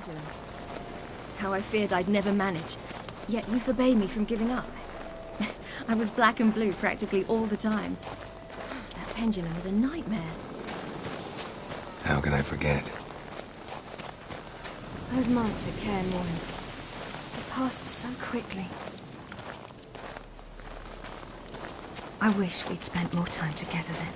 pendulum. How I feared I'd never manage, yet you forbade me from giving up. I was black and blue practically all the time. That pendulum was a nightmare. How can I forget? Those months at Cairn Morn, they passed so quickly. I wish we'd spent more time together then.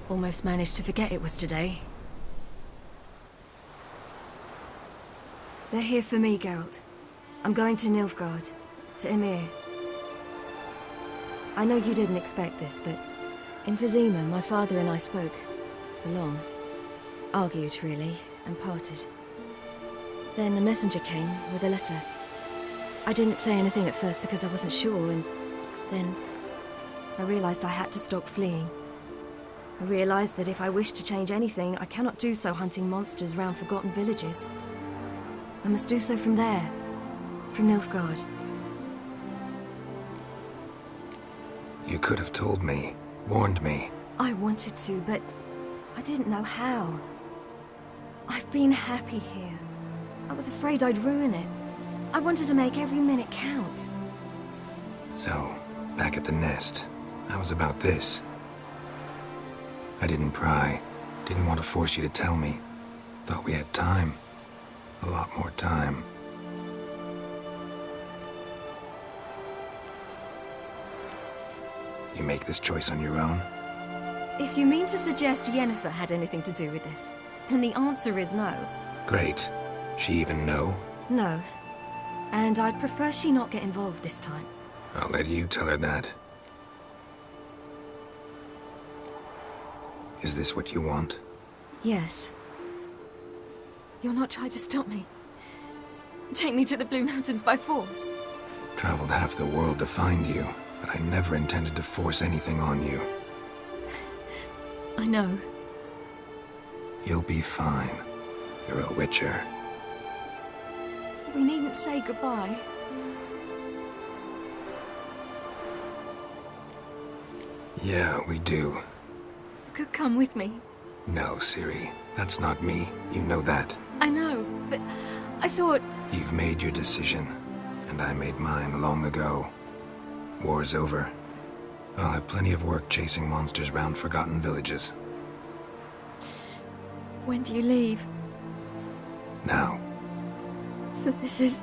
Almost managed to forget it was today. They're here for me, Geralt. I'm going to Nilfgaard, to Ymir. I know you didn't expect this, but in Vizima, my father and I spoke for long. Argued, really, and parted. Then a messenger came with a letter. I didn't say anything at first because I wasn't sure, and then I realized I had to stop fleeing. I realized that if I wish to change anything, I cannot do so hunting monsters round forgotten villages. I must do so from there, from Nilfgaard. You could have told me, warned me. I wanted to, but I didn't know how. I've been happy here. I was afraid I'd ruin it. I wanted to make every minute count. So, back at the nest, I was about this. I didn't pry. Didn't want to force you to tell me. Thought we had time. A lot more time. You make this choice on your own? If you mean to suggest Yennefer had anything to do with this, then the answer is no. Great. She even know? No. And I'd prefer she not get involved this time. I'll let you tell her that. Is this what you want? Yes. You'll not try to stop me. Take me to the Blue Mountains by force. Traveled half the world to find you, but I never intended to force anything on you. I know. You'll be fine. You're a Witcher. We needn't say goodbye. Yeah, we do. You could come with me. No, Ciri. That's not me. You know that. I know, but I thought... You've made your decision, and I made mine long ago. War's over. I'll have plenty of work chasing monsters round forgotten villages. When do you leave? Now. So this is...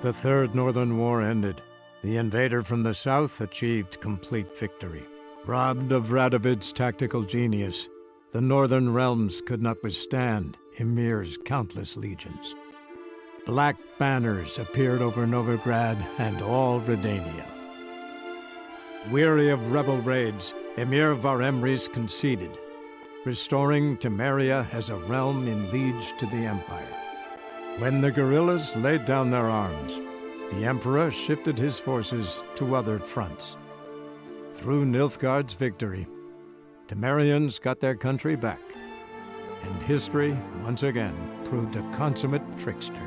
The Third Northern War ended. The invader from the south achieved complete victory. Robbed of Radovid's tactical genius, the Northern realms could not withstand Ymir's countless legions. Black banners appeared over Novigrad and all Redania. Weary of rebel raids, Ymir Varemris conceded, restoring Temeria as a realm in liege to the Empire. When the guerrillas laid down their arms, the Emperor shifted his forces to other fronts. Through Nilfgaard's victory, Temerians got their country back, and history once again proved a consummate trickster.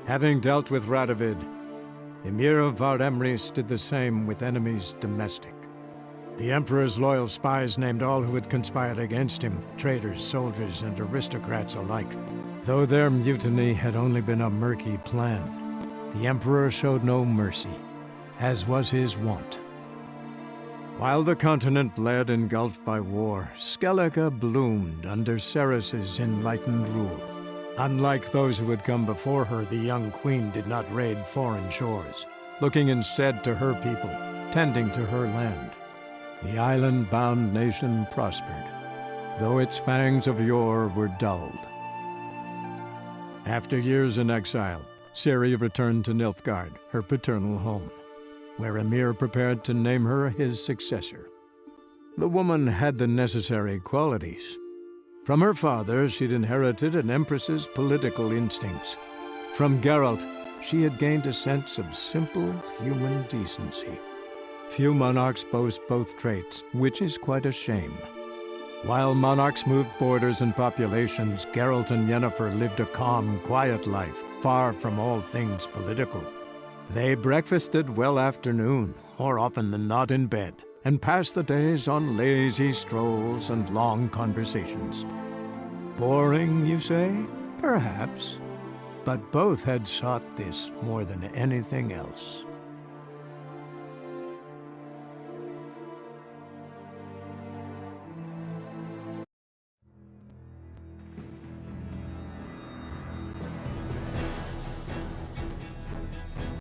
Having dealt with Radovid, Ymir of Varemris did the same with enemies domestic. The Emperor's loyal spies named all who had conspired against him, traitors, soldiers, and aristocrats alike. Though their mutiny had only been a murky plan, the Emperor showed no mercy, as was his wont. While the continent bled engulfed by war, Skellige bloomed under Ceres's enlightened rule. Unlike those who had come before her, the young queen did not raid foreign shores, looking instead to her people, tending to her land. The island-bound nation prospered, though its fangs of yore were dulled. After years in exile, Ciri returned to Nilfgaard, her paternal home, where Ymir prepared to name her his successor. The woman had the necessary qualities. From her father, she'd inherited an empress's political instincts. From Geralt, she had gained a sense of simple human decency. Few monarchs boast both traits, which is quite a shame. While monarchs moved borders and populations, Geralt and Yennefer lived a calm, quiet life, far from all things political. They breakfasted well after noon, more often than not in bed, and passed the days on lazy strolls and long conversations. Boring, you say? Perhaps. But both had sought this more than anything else.